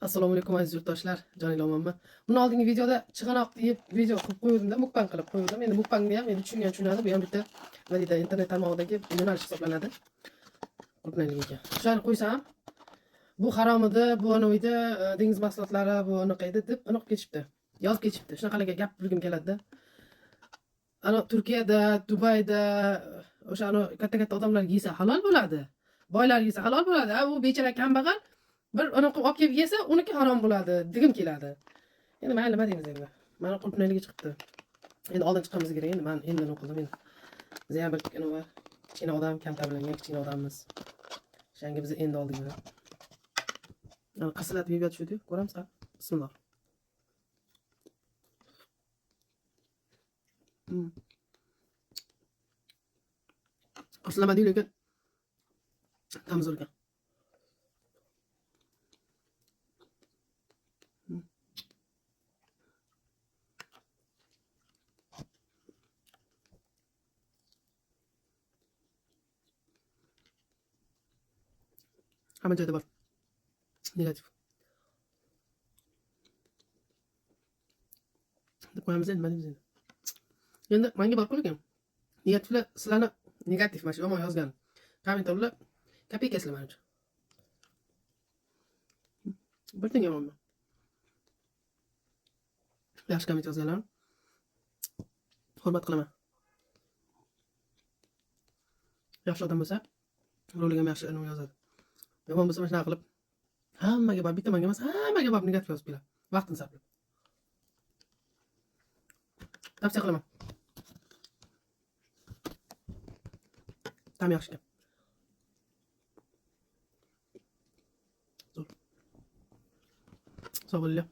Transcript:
Assalomu alaykum aziz yurtdoshlar, Jonilomanmi? Bundan oldingi videoda chig'anoq yeb video qilib qo'ygandim, mukbang qilib qo'ygandim. Endi mukbangni ham tushungan tushunadi. Bu ham bitta nima deydi, internet tarmog'idagi yo'nalish hisoblanadi. Qurbanligiga. O'shani qo'ysam, bu harom edi, bu anoydi, dengiz mahsulotlari, bu anaqa edi deb aniq ketishibdi. Yozib ketishibdi. Shunaqalarga gap bilgim keladi-da. Ana Turkiyada, Dubayda o'sha katta-katta odamlar yesa halol bo'ladi. Boylar yesa halol bo'ladi. Bu bechara kambag'al bir anaqa olib kelib yesa, uniki harom bo'ladi, degim keladi. Endi mayli, nima deymiz endi? Mana qulpnaligi chiqibdi. Endi oldin chiqamiz kerak. Endi men endi o'qidim endi. Biz ham bir nima kichkina odam, kam ta'minlangan kichkina odammiz. O'shanga biz endi oldik mana. Ana qasilat yeb yotishdi, ko'ramiz ha. Bismillah. Aslama değil lekin tam zo'rgan. Hamma joyda bor. Negativ. Deb qo'yamiz endi, nima deymiz endi? Endi menga borib qo'ygan. Negativlar sizlarni negativ mana shu yomon yozgan. Kommentarlar kopeyka sizlar menimcha. Birding yomonmi? Yaxshi komment yozganlar. Hurmat qilaman. Yaxshi odam bo'lsa, roligim ham yaxshi nima yozadi. Yomon bo'lsa mana shunaqa qilib hammaga bor, bitta menga emas, hammaga bor negativ yozib beradi. Vaqtini sarflab. Tavsiya qilaman. Tam yaxshi ekan. Sog' bo'linglar.